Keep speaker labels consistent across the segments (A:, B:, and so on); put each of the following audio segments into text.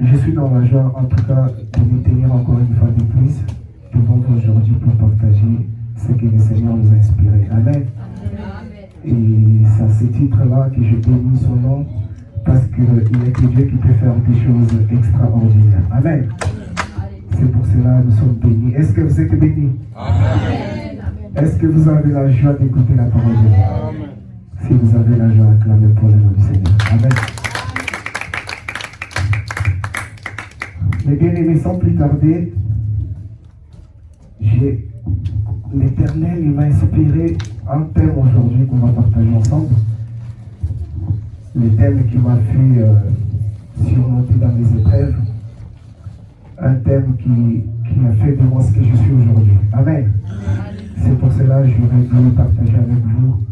A: Je suis dans la joie, en tout cas, de me tenir encore une fois de plus devant vous aujourd'hui pour partager ce que le Seigneur nous a inspiré. Amen. Et c'est à ce titre-là que je bénis son nom, parce qu'il n'est que Dieu qui peut faire des choses extraordinaires. Amen. C'est pour cela que nous sommes bénis. Est-ce que vous êtes bénis? Amen. Est-ce que vous avez la joie d'écouter la parole de Dieu? Amen. Si vous avez la joie, acclamez pour le nom du Seigneur. Amen. Mes bien-aimés, sans plus tarder, l'Éternel m'a inspiré un thème aujourd'hui qu'on va partager ensemble. Le thème qui m'a fait surmonter dans les épreuves. Un thème qui a fait de moi ce que je suis aujourd'hui. Amen. C'est pour cela que je voudrais partager avec vous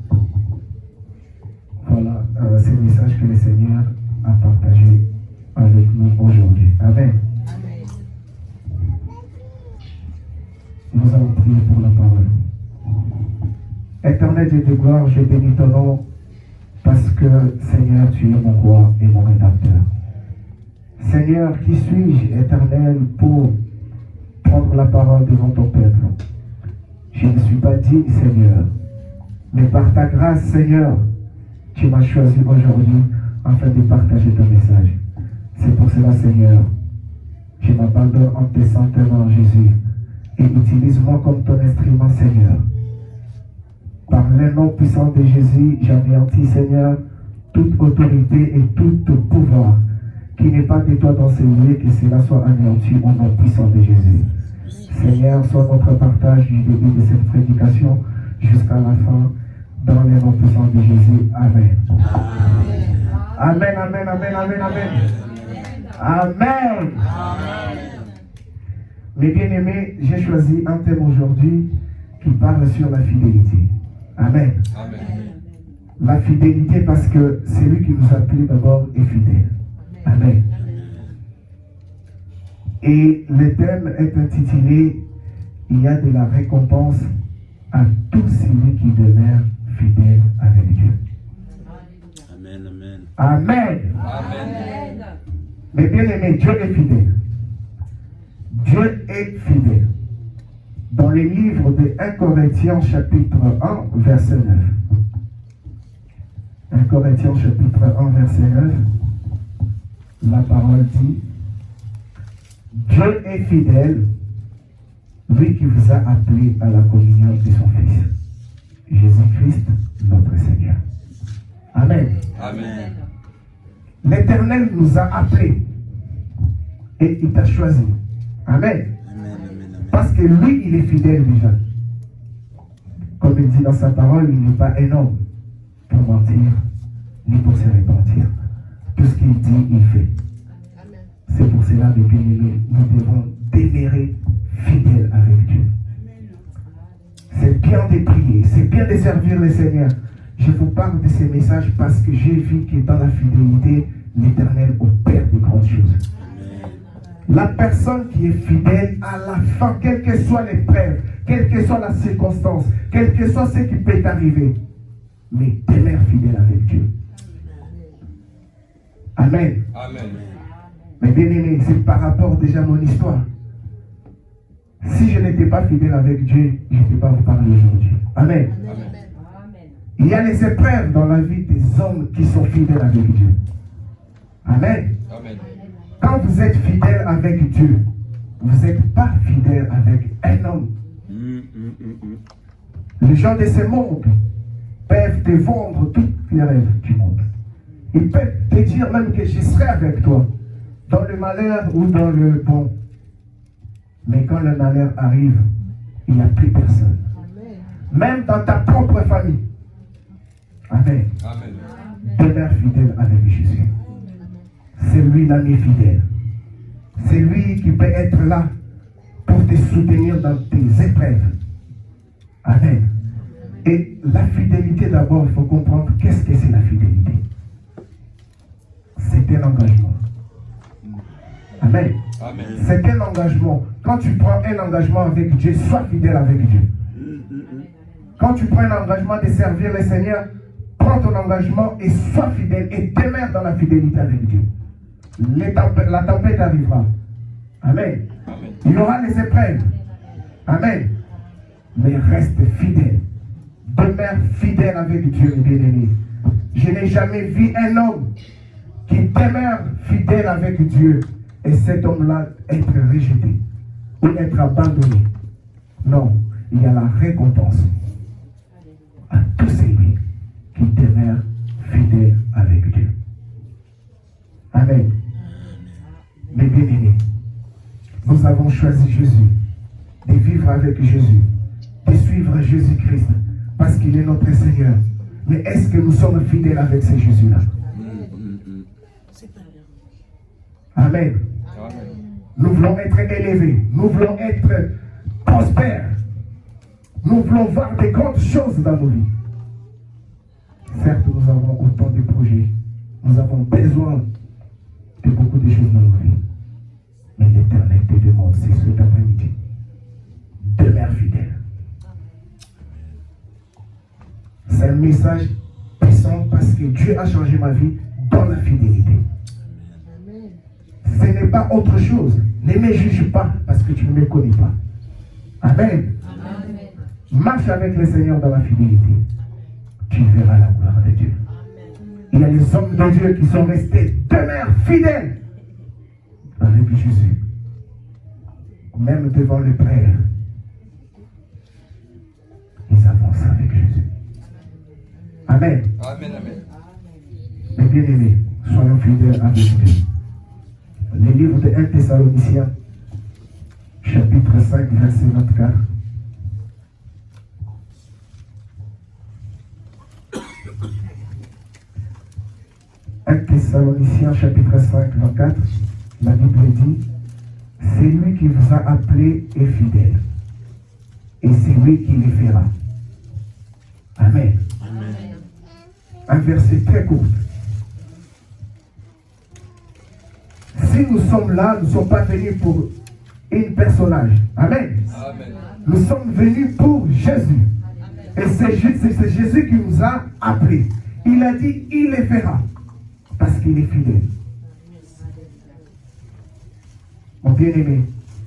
A: ce message que le Seigneur a partagé avec nous aujourd'hui. Amen. Nous allons prier pour la parole. Éternel Dieu de gloire, je bénis ton nom parce que, Seigneur, tu es mon roi et mon rédempteur. Seigneur, qui suis-je, Éternel, pour prendre la parole devant ton peuple? Je ne suis pas digne, Seigneur, mais par ta grâce, Seigneur, tu m'as choisi aujourd'hui afin de partager ton message. C'est pour cela, Seigneur, je m'abandonne en tes saintes mains, Jésus, et utilise-moi comme ton instrument, Seigneur. Par le nom puissant de Jésus, j'anéantis, Seigneur, toute autorité et tout pouvoir qui n'est pas de toi dans ces lieux, que cela soit anéanti au nom puissant de Jésus. Seigneur, sois notre partage du début de cette prédication jusqu'à la fin, dans le nom puissant de Jésus. Amen. Amen, amen, amen, amen, amen. Amen. Mes bien-aimés, j'ai choisi un thème aujourd'hui qui parle sur la fidélité. Amen. Amen. La fidélité, parce que celui qui nous a appelés d'abord est fidèle. Amen. Et le thème est intitulé « Il y a de la récompense à tout celui qui demeure fidèle avec Dieu ». Amen, amen. Amen. Amen. Mais bien aimé, Dieu est fidèle. Dieu est fidèle. Dans le livre de 1 Corinthiens chapitre 1, verset 9. 1 Corinthiens chapitre 1, verset 9. La parole dit, Dieu est fidèle, lui qui vous a appelé à la communion de son Fils, Jésus-Christ, notre Seigneur. Amen. Amen. L'Éternel nous a appelés et il t'a choisi. Amen. Parce que lui, il est fidèle déjà. Comme il dit dans sa parole, il n'est pas un homme pour mentir, ni pour se repentir. Tout ce qu'il dit, il fait. C'est pour cela, mes bien-aimés, nous devons demeurer fidèles avec Dieu. C'est bien de prier, c'est bien de servir le Seigneur. Je vous parle de ces messages parce que j'ai vu que dans la fidélité, l'Éternel opère de grandes choses. La personne qui est fidèle à la fin, quelle que soit l'épreuve, quelle que soit la circonstance, quel que soit ce qui peut arriver, mais demeure fidèle avec Dieu. Amen. Amen. Mais bien aimé, c'est par rapport déjà à mon histoire. Si je n'étais pas fidèle avec Dieu, je ne peux pas vous parler aujourd'hui. Amen. Amen. Il y a les épreuves dans la vie des hommes qui sont fidèles avec Dieu. Amen. Amen. Quand vous êtes fidèle avec Dieu, vous n'êtes pas fidèle avec un homme. Les gens de ce monde peuvent te vendre toutes les rêves du monde. Ils peuvent te dire même que je serai avec toi, dans le malheur ou dans le bon. Mais quand le malheur arrive, il n'y a plus personne. Même dans ta propre famille. Amen. Amen. Demeure fidèle avec Jésus. C'est lui l'ami fidèle. C'est lui qui peut être là pour te soutenir dans tes épreuves. Amen. Et la fidélité d'abord, il faut comprendre qu'est-ce que c'est la fidélité. C'est un engagement. Amen. Amen. C'est un engagement. Quand tu prends un engagement avec Dieu, sois fidèle avec Dieu. Quand tu prends un engagement de servir le Seigneur, prends ton engagement et sois fidèle et demeure dans la fidélité avec Dieu. La tempête arrivera. Amen. Il y aura les épreuves. Amen. Mais reste fidèle. Demeure fidèle avec Dieu, bien-aimé. Je n'ai jamais vu un homme qui demeure fidèle avec Dieu et cet homme-là être rejeté ou être abandonné. Non, il y a la récompense à tous celui qui demeure fidèle avec Dieu. Amen. Mes bien-aimés, nous avons choisi Jésus, de vivre avec Jésus, de suivre Jésus-Christ, parce qu'il est notre Seigneur. Mais est-ce que nous sommes fidèles avec ce Jésus-là? Amen. Nous voulons être élevés, nous voulons être prospères, nous voulons voir des grandes choses dans nos vies. Certes, nous avons autant de projets, nous avons besoin de beaucoup de choses dans nos vies. Mais l'Éternel te demande, c'est cet après-midi, demeure fidèle. C'est un message puissant parce que Dieu a changé ma vie dans la fidélité. Ce n'est pas autre chose. Ne me juge pas parce que tu ne me connais pas. Amen. Amen. Marche avec le Seigneur dans la fidélité. Tu verras la gloire de Dieu. Amen. Il y a les hommes de Dieu qui sont restés demeurent fidèles avec Jésus. Même devant les prêtres, ils avancent avec Jésus. Amen. Amen, amen. Mes bien-aimés, soyons fidèles avec Dieu. Le livre de 1 Thessaloniciens, chapitre 5, verset 24. « 1 Thessaloniciens, chapitre 5, 24, la Bible dit, « C'est lui qui vous a appelé est fidèle, et c'est lui qui le fera. » Amen. Amen. Un verset très court. Si nous sommes là, nous ne sommes pas venus pour un personnage. Amen. Amen. Nous sommes venus pour Jésus. Amen. Et c'est Jésus qui nous a appelés. Il a dit, il le fera. Parce qu'il est fidèle. Mon bien-aimé,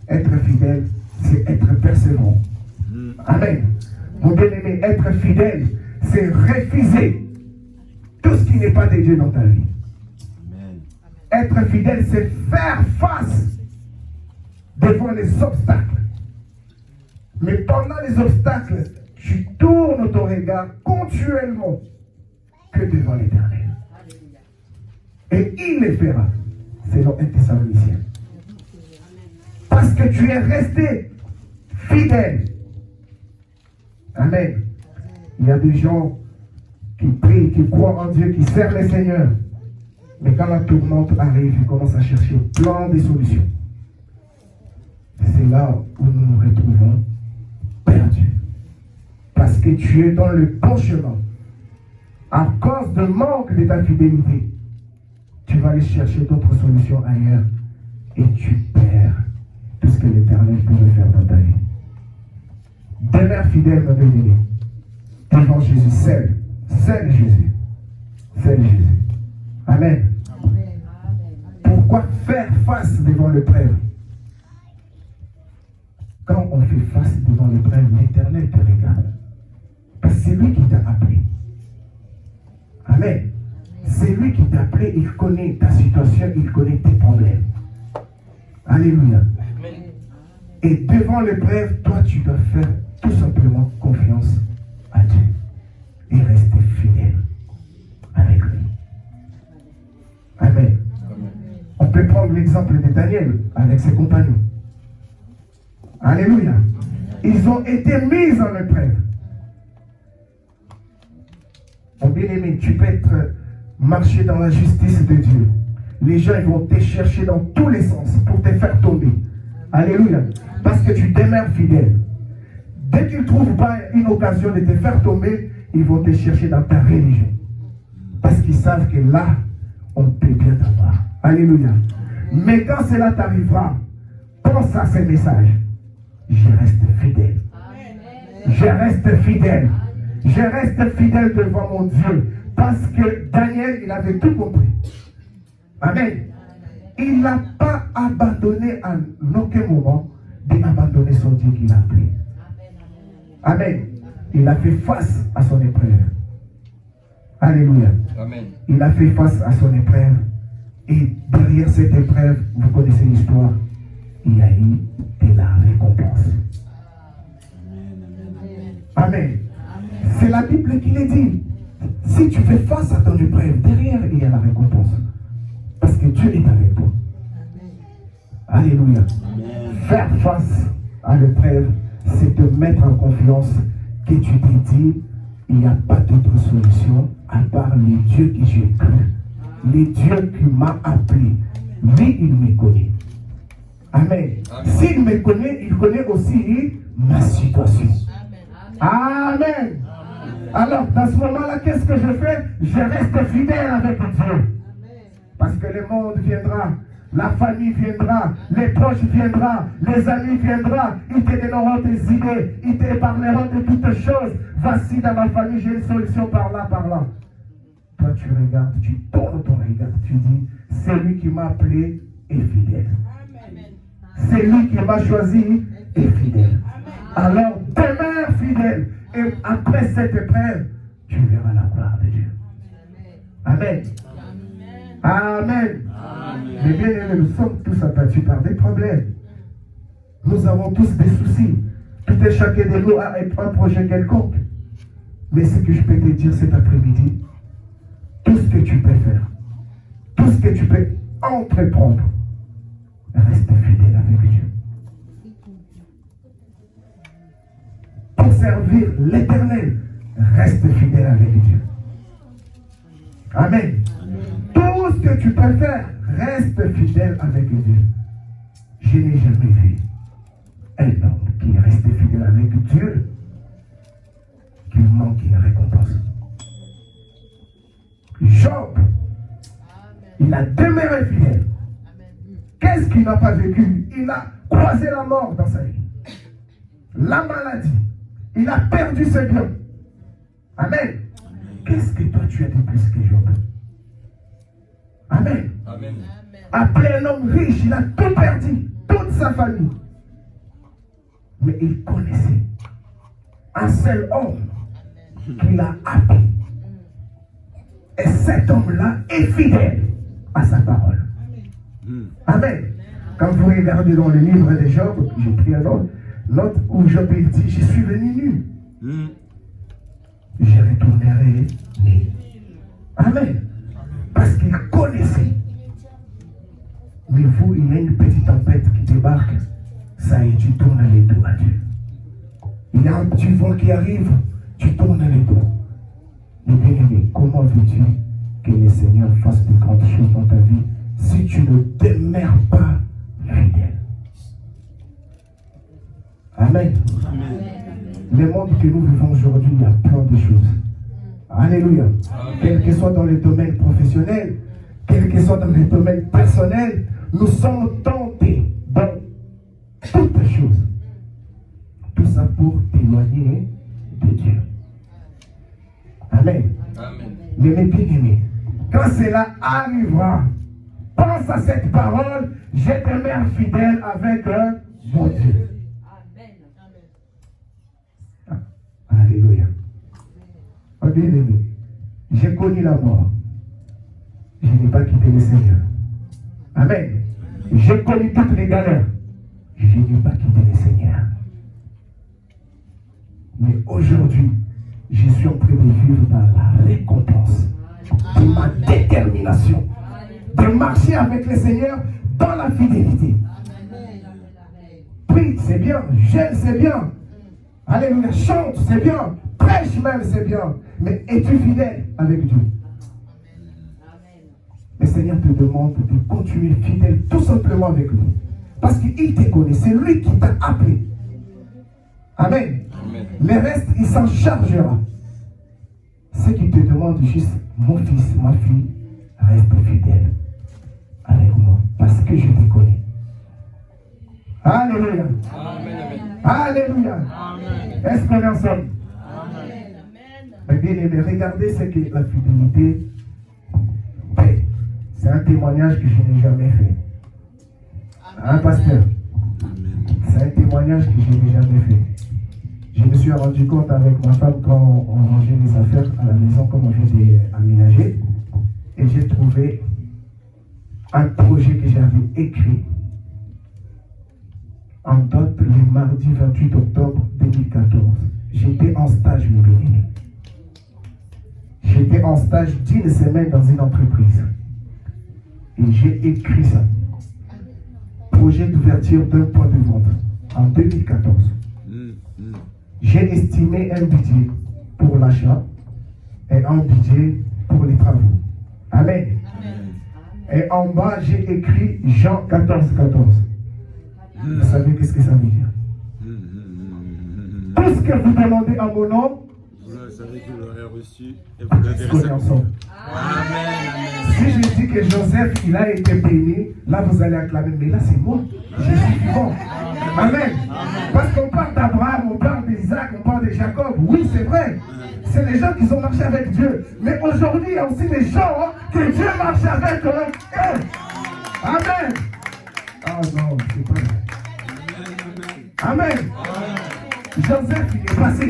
A: être fidèle, c'est être persévérant. Amen. Mon bien-aimé, être fidèle, c'est refuser tout ce qui n'est pas de Dieu dans ta vie. Être fidèle, c'est faire face devant les obstacles. Mais pendant les obstacles, tu tournes ton regard continuellement que devant l'Éternel. Et il le fera, selon 1 Thessaloniciens. Parce que tu es resté fidèle. Amen. Il y a des gens qui prient, qui croient en Dieu, qui servent le Seigneur. Mais quand la tourmente arrive, ils commencent à chercher plein de solutions. C'est là où nous nous retrouvons perdus. Parce que tu es dans le bon chemin. À cause du manque de ta fidélité, tu vas aller chercher d'autres solutions ailleurs. Et tu perds tout ce que l'Éternel pourrait faire dans ta vie. Demeure fidèle, mon bien-aimé. Devant Jésus, seul Jésus. Seul Jésus. Amen. Amen. Pourquoi faire face devant l'épreuve? Quand on fait face devant l'épreuve, l'Éternel te regarde. Parce que c'est lui qui t'a appelé. Amen. C'est lui qui t'a appelé, il connaît ta situation, il connaît tes problèmes. Alléluia. Amen. Et devant l'épreuve, toi tu dois faire tout simplement confiance à Dieu. Et rester fidèle avec lui. Amen. Amen. On peut prendre l'exemple de Daniel avec ses compagnons. Alléluia. Ils ont été mis en épreuve. Mon bien-aimé, tu peux marcher dans la justice de Dieu. Les gens ils vont te chercher dans tous les sens pour te faire tomber. Alléluia. Parce que tu demeures fidèle. Dès qu'ils ne trouvent pas une occasion de te faire tomber, ils vont te chercher dans ta religion. Parce qu'ils savent que là, on peut bien t'avoir. Alléluia. Mais quand cela t'arrivera, pense à ces messages. Je reste fidèle. Je reste fidèle. Je reste fidèle devant mon Dieu. Parce que Daniel, il avait tout compris. Amen. il n'a pas abandonné à aucun moment d'abandonner son Dieu qui l'a appelé. Amen. Il a fait face à son épreuve. Alléluia.
B: Amen.
A: Il a fait face à son épreuve. Et derrière cette épreuve, vous connaissez l'histoire, il y a eu de la récompense. Amen. C'est la Bible qui le dit. Si tu fais face à ton épreuve, derrière, il y a la récompense. Parce que Dieu est avec toi. Alléluia. Faire face à l'épreuve, c'est te mettre en confiance que tu te dis, il n'y a pas d'autre solution à part le Dieu que j'ai cru. Le Dieu qui m'a appelé. Lui, il me connaît. Amen. S'il me connaît, il connaît aussi ma situation. Amen. Alors, dans ce moment-là, qu'est-ce que je fais? Je reste fidèle avec Dieu. Parce que le monde viendra, la famille viendra, les proches viendront, les amis viendront, ils te donneront des idées, ils te parleront de toutes choses. Voici dans ma famille, j'ai une solution par là, par là. Toi, tu regardes, tu tournes ton regard, tu dis, celui qui m'a appelé est fidèle. Celui qui m'a choisi est fidèle. Alors, demeure fidèle. Et après cette épreuve, tu verras la gloire de Dieu. Amen. Amen. Mais bien aimés, nous sommes tous abattus par des problèmes. Nous avons tous des soucis. Tout et chacun de nous a un projet quelconque. Mais ce que je peux te dire cet après-midi, tout ce que tu peux faire, tout ce que tu peux entreprendre, reste fidèle avec Dieu. Pour servir l'Éternel, reste fidèle avec Dieu. Amen. Tout ce que tu peux faire, reste fidèle avec Dieu. Je n'ai jamais vu un homme qui reste fidèle avec Dieu qui manque une récompense. Job, il a demeuré fidèle. Qu'est-ce qu'il n'a pas vécu? Il a croisé la mort dans sa vie. La maladie. Il a perdu ses biens. Amen. Qu'est-ce que toi tu as de plus que Job? Amen.
B: Amen.
A: Appelé un homme riche, il a tout perdu, toute sa famille. Mais il connaissait un seul homme qu'il a appelé. Et cet homme-là est fidèle à sa parole. Amen. Quand vous regardez dans le livre de Job, j'ai pris un autre, l'autre où Job il dit, je suis venu nu. Je retournerai nu. Amen. Parce qu'il connaissait. Mais vous, il y a une petite tempête qui débarque, ça y est, tu tournes les dos à Dieu. Il y a un petit vent qui arrive, tu tournes les dos. Mais bien aimé, comment veux-tu que le Seigneur fasse de grandes choses dans ta vie si tu ne demeures pas fidèle? Amen. Le monde que nous vivons aujourd'hui, il y a plein de choses. Alléluia. Quel que soit dans le domaine professionnel, quel que soit dans le domaine personnel, nous sommes tentés dans toutes choses. Tout ça pour témoigner de Dieu. Amen. Mais mes bien-aimés, quand cela arrivera, pense à cette parole, je demeure fidèle avec mon Dieu. Alléluia. Oh bien-aimé, j'ai connu la mort. Je n'ai pas quitté le Seigneur. Amen. J'ai connu toutes les galères. Je n'ai pas quitté le Seigneur. Mais aujourd'hui, je suis en train de vivre dans la récompense de ma détermination de marcher avec le Seigneur dans la fidélité. Prie, c'est bien. Jeûne, c'est bien. Alléluia. Chante, c'est bien. Prêche même, c'est bien. Mais es-tu fidèle avec Dieu? Le Seigneur te demande de continuer fidèle tout simplement avec lui. Parce qu'il te connaît. C'est lui qui t'a appelé. Amen. Le reste, il s'en chargera. Ce qu'il te demande juste, mon fils, ma fille, reste fidèle avec moi. Parce que je te connais. Alléluia. Amen. Alléluia. Amen. Est-ce qu'on est ensemble? Amen. Bien aimé, regardez ce que la fidélité fait. C'est un témoignage que je n'ai jamais fait. Un pasteur. C'est un témoignage que je n'ai jamais fait. Je me suis rendu compte avec ma femme quand on rangeait les affaires à la maison, comme on vient d'aménager. Et j'ai trouvé un projet que j'avais écrit en date le mardi 28 octobre 2014. J'étais en stage, mon bien-aimé. J'étais en stage d'1 semaine dans une entreprise. Et j'ai écrit ça. Projet d'ouverture d'un point de vente en 2014. J'ai estimé un budget pour l'achat et un budget pour les travaux. Amen. Et en bas, j'ai écrit Jean 14, 14. Vous savez qu'est-ce que ça veut dire? Tout ce que vous demandez à mon nom,
B: vous savez que vous l'aurez reçu et vous l'avez reçu ensemble.
A: Si je dis que Joseph, il a été béni, là vous allez acclamer, mais là c'est moi, je suis vivant. Amen. Parce qu'on parle d'Abraham, on parle d'Isaac, on parle de Jacob. Oui, c'est vrai. C'est les gens qui ont marché avec Dieu. Mais aujourd'hui, il y a aussi des gens que Dieu marche avec eux. Amen. Ah non, c'est pas vrai. Amen. Joseph, il est passé.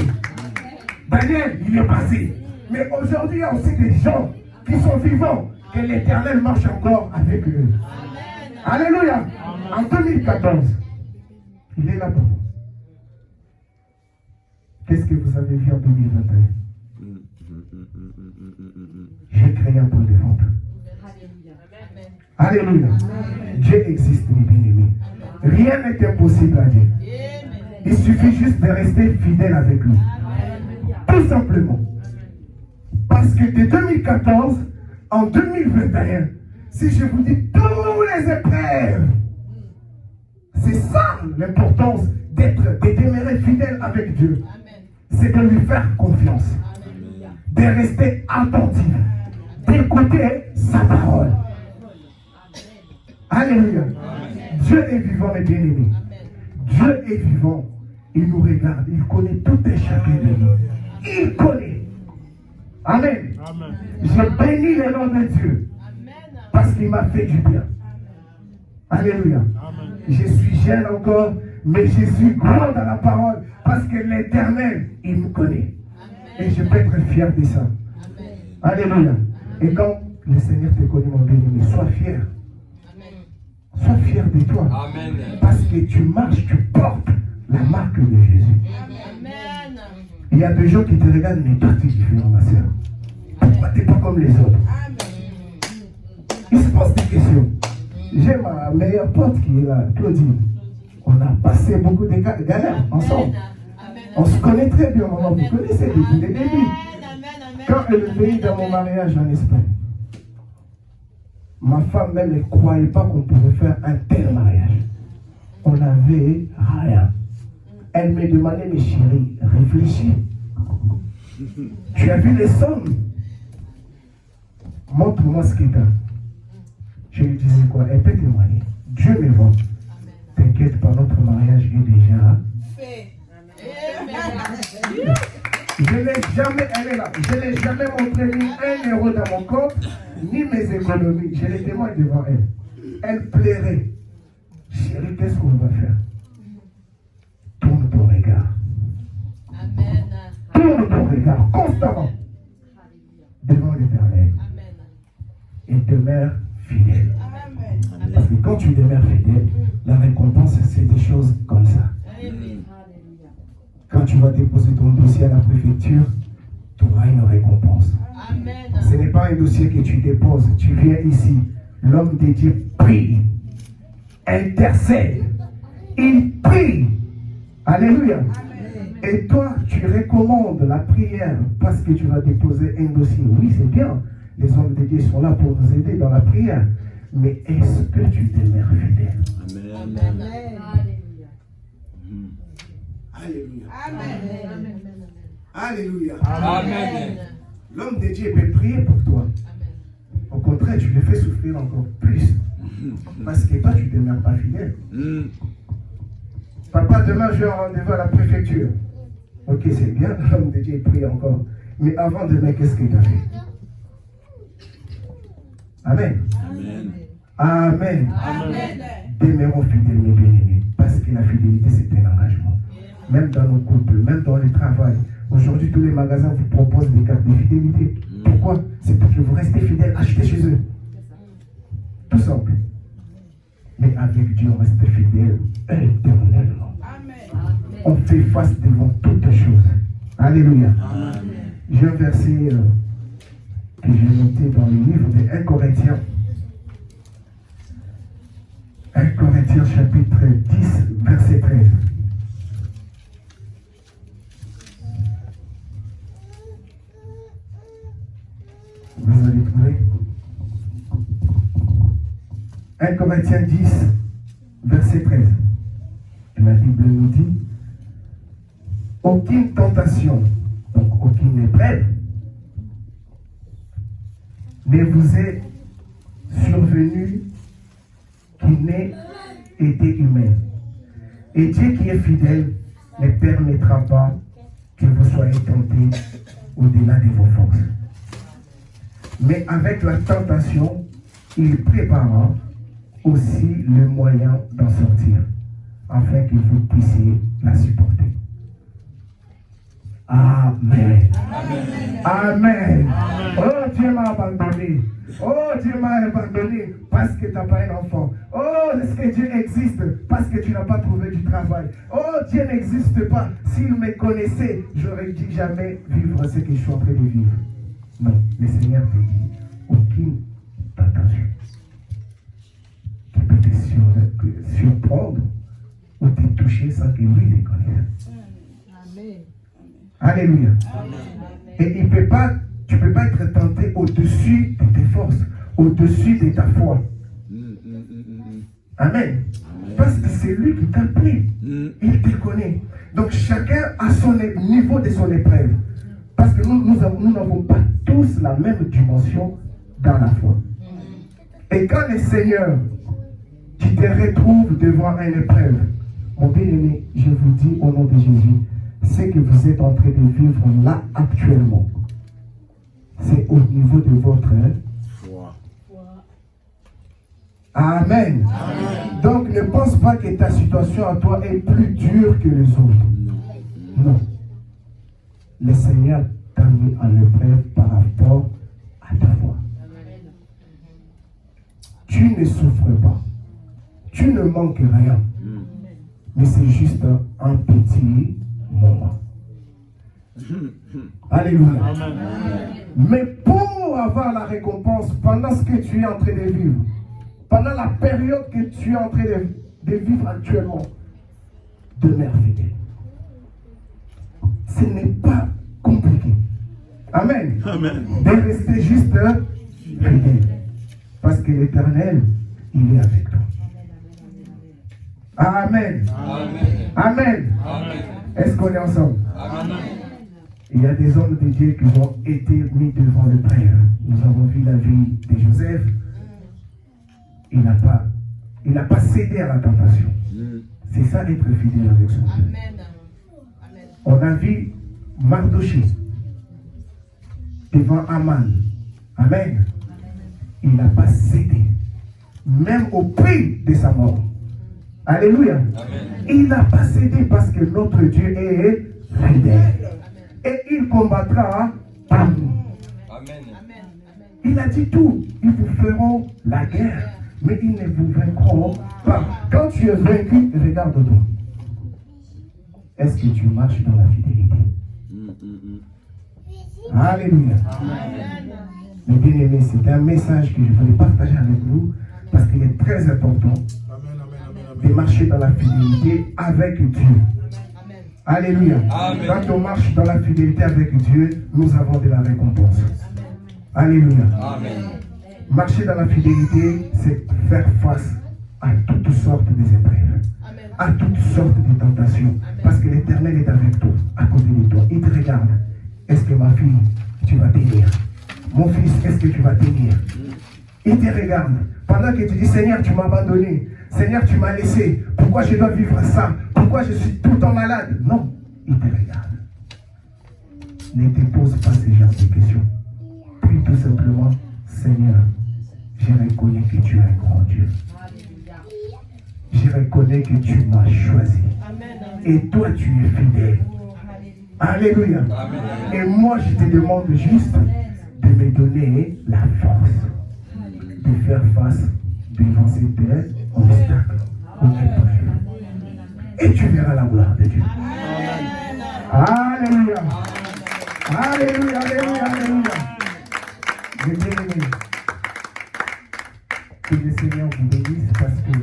A: Daniel, il est passé. Mais aujourd'hui, il y a aussi des gens qui sont vivants, que l'Éternel marche encore avec eux. Amen. Alléluia. En 2014, il est là pour vous. Qu'est-ce que vous avez vu en 2021? J'ai créé un point de vente. Alléluia. Dieu existe, mes bien-aimés. Rien n'est impossible à Dieu. Il suffit juste de rester fidèle avec lui. Tout simplement. Parce que de 2014 en 2021, si je vous dis tous les épreuves, c'est ça l'importance de demeurer fidèle avec Dieu. C'est de lui faire confiance. De rester attentif. D'écouter sa parole. Alléluia. Dieu est vivant, mes bien-aimés. Dieu est vivant. Il nous regarde. Il connaît tout et chacun de nous. Il connaît. Amen. Je bénis le nom de Dieu. Parce qu'il m'a fait du bien. Alléluia. Je suis jeune encore, mais je suis grand dans la parole. Parce que l'Éternel, il me connaît. Et je peux être fier de ça. Alléluia. Et quand le Seigneur te connaît, mon bien-aimé, sois fier. Sois fier de toi. Amen. Parce que tu marches, tu portes la marque de Jésus. Amen. Il y a des gens qui te regardent, mais toi tu es différent, ma soeur. Pourquoi tu n'es pas comme les autres? Ils se posent des questions. J'ai ma meilleure pote qui est là, Claudine. On a passé beaucoup de galères ensemble. On se connaît très bien, maman. Vous connaissez depuis le début. Quand elle est venue dans mon mariage en Espagne, ma femme même ne croyait pas qu'on pouvait faire un tel mariage. On n'avait rien. Elle me demandait, mais chérie, réfléchis. Tu as vu les sommes? Montre-moi ce qu'il y a. Je lui disais quoi? Elle peut témoigner. Dieu me voit. T'inquiète pas, notre mariage est déjà fait. Je n'ai jamais, elle est là, je n'ai jamais montré ni 1 euro dans mon compte, ni mes économies. Je les témoigne devant elle. Elle plairait. Chérie, qu'est-ce qu'on va faire? Tourne ton regard. Amen. Tourne ton regard constamment devant l'Éternel. Et demeure fidèle. Amen. Parce que quand tu demeures fidèle, la récompense, c'est des choses comme ça. Amen. Quand tu vas déposer ton dossier à la préfecture, tu auras une récompense. Amen. Ce n'est pas un dossier que tu déposes. Tu viens ici. L'homme de Dieu prie, intercède. Il prie. Alléluia. Amen. Et toi, tu recommandes la prière parce que tu vas déposer un dossier. Oui, c'est bien. Les hommes de Dieu sont là pour nous aider dans la prière. Mais est-ce que tu demeures fidèle? Amen. Amen. Alléluia. Amen. Alléluia. Amen. L'homme de Dieu peut prier pour toi. Au contraire, tu le fais souffrir encore plus. Parce que toi, tu ne demeures pas fidèle. Papa, demain, j'ai un rendez-vous à la préfecture. Ok, c'est bien, l'homme de Dieu prie encore. Mais avant demain, qu'est-ce qu'il a fait? Amen. Amen. Amen.
C: Amen.
A: Demeurons fidèles, mes bien-aimés, parce que la fidélité, c'est un engagement. Même dans nos couples, même dans le travail. Aujourd'hui, tous les magasins vous proposent des cartes de fidélité. Pourquoi? C'est pour que vous restez fidèles, achetez chez eux. Tout simple. Mais avec Dieu, on reste fidèle éternellement. On fait face devant toutes choses. Alléluia. J'ai un verset que j'ai noté dans le livre de 1 Corinthiens. 1 Corinthiens chapitre 10, verset 13. Vous allez trouver 1 Corinthiens 10, verset 13. Et la Bible nous dit, aucune tentation, donc aucune épreuve, ne vous est survenue qui n'ait été humaine. Et Dieu qui est fidèle ne permettra pas que vous soyez tentés au-delà de vos forces. Mais avec la tentation, il prépara aussi le moyen d'en sortir, afin que vous puissiez la supporter. Amen. Amen. Amen. Oh, Dieu m'a abandonné. Oh, Dieu m'a abandonné parce que tu n'as pas un enfant. Oh, est-ce que Dieu existe parce que tu n'as pas trouvé du travail? Oh, Dieu n'existe pas. S'il me connaissait, j'aurais dit jamais vivre ce que je suis en train de vivre. Non, le Seigneur te dit, aucune tentation qui peut te surprendre ou te toucher sans que lui les connaisse.
C: Amen.
A: Alléluia.
C: Amen.
A: Et tu ne peux pas être tenté au-dessus de tes forces, au-dessus de ta foi. Amen. Parce que c'est lui qui t'a appelé. Il te connaît. Donc chacun a son niveau de son épreuve. Parce que nous n'avons pas tous la même dimension dans la foi. Et quand le Seigneur, tu te retrouves devant une épreuve, mon bien-aimé, je vous dis au nom de Jésus, ce que vous êtes en train de vivre là actuellement, c'est au niveau de votre foi. Amen. Amen. Donc ne pense pas que ta situation à toi est plus dure que les autres. Non. Le Seigneur t'a mis en épreuve par rapport à ta foi. Tu ne souffres pas. Tu ne manques rien. Mais c'est juste un petit moment. Alléluia. Mais pour avoir la récompense pendant ce que tu es en train de vivre, pendant la période que tu es en train de vivre actuellement, demeure fidèle. Ce n'est pas compliqué. Amen.
B: Amen.
A: De rester juste fidèle. Parce que l'Éternel, il est avec toi. Amen. Amen. Amen. Amen. Est-ce qu'on est ensemble? Amen. Il y a des hommes de Dieu qui ont été mis devant le Père. Nous avons vu la vie de Joseph. Il n'a pas cédé à la tentation. C'est ça être fidèle avec son Dieu. On a vu Mardoché devant Aman. Amen. Il n'a pas cédé. Même au prix de sa mort. Alléluia. Amen. Il n'a pas cédé parce que notre Dieu est fidèle. Et il combattra par nous. Amen. Il a dit tout. Ils vous feront la guerre, mais ils ne vous vaincront pas. Quand tu es vaincu, regarde-toi. Est-ce que tu marches dans la fidélité? Alléluia. Amen. Mes bien-aimés, c'est un message que je voulais partager avec vous parce qu'il est très important de marcher dans la fidélité avec Dieu. Alléluia. Amen. Quand on marche dans la fidélité avec Dieu, nous avons de la récompense. Alléluia. Amen. Marcher dans la fidélité, c'est faire face à toutes sortes d'épreuves, à toutes sortes de tentations, parce que l'Éternel est avec toi, à côté de toi. Il te regarde. Est-ce que ma fille, tu vas tenir? Mon fils, est-ce que tu vas tenir? Il te regarde. Pendant que tu dis, Seigneur, tu m'as abandonné. Seigneur, tu m'as laissé. Pourquoi je dois vivre ça? Pourquoi je suis tout le temps malade? Non, il te regarde. Ne te pose pas ce genre de questions. Puis tout simplement, Seigneur, je reconnais que tu es un grand Dieu. Je reconnais que tu m'as choisi. Et toi, tu es fidèle. Alléluia. Et moi, je te demande juste de me donner la force de faire face devant ces obstacles ou épreuves. Et tu verras la gloire de Dieu. Alléluia. Alléluia, alléluia, alléluia. Je bien-aimé, que le Seigneur vous bénisse parce que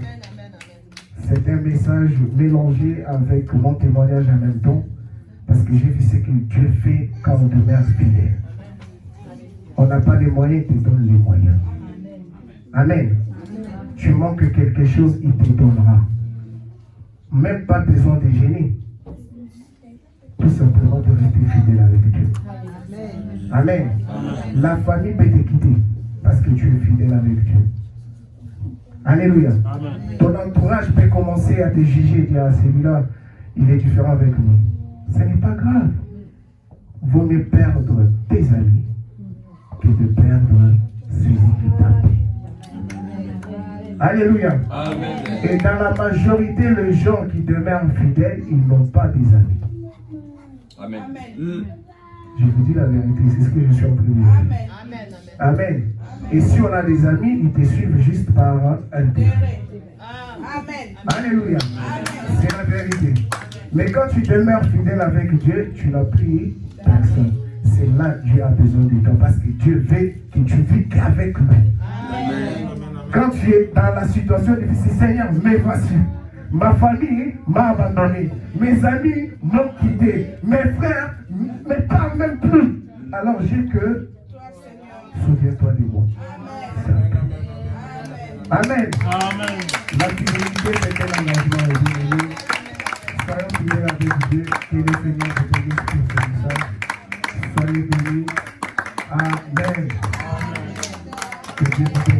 A: c'est un message mélangé avec mon témoignage en même temps. Parce que j'ai vu ce que Dieu fait quand on demeure fidèle. On n'a pas les moyens, il te donne les moyens. Amen. Tu manques quelque chose, il te donnera. Même pas besoin de gêner. Tout simplement de rester fidèle avec Dieu. Amen. La famille peut te quitter parce que tu es fidèle avec Dieu. Alléluia. Ton entourage peut commencer à te juger et dire ah, celui-là, il est différent avec nous. Ce n'est pas grave. Vaut mieux perdre tes amis que de perdre celui qui t'a pris. Alléluia. Amen. Et dans la majorité, les gens qui demeurent fidèles, ils n'ont pas des amis.
B: Amen.
A: Je vous dis la vérité, c'est ce que je suis en train de dire. Amen. Amen. Et si on a des amis, ils te suivent juste par intérêt. Amen. Alléluia. C'est la vérité. Mais quand tu demeures fidèle avec Dieu, tu n'as plus personne. C'est là que Dieu a besoin de toi. Parce que Dieu veut que tu vives qu'avec lui. Amen. Quand tu es dans la situation difficile, Seigneur, me voici. Ma famille m'a abandonné. Mes amis m'ont quitté. Mes frères ne me parlent même plus. Alors j'ai que souviens-toi de moi. Amen. Amen. La fidélité, c'est un engagement. Soyons fidèles avec Dieu. Que le Seigneur te bénisse pour ce message. Soyez bénis. Amen. Que Dieu te bénisse.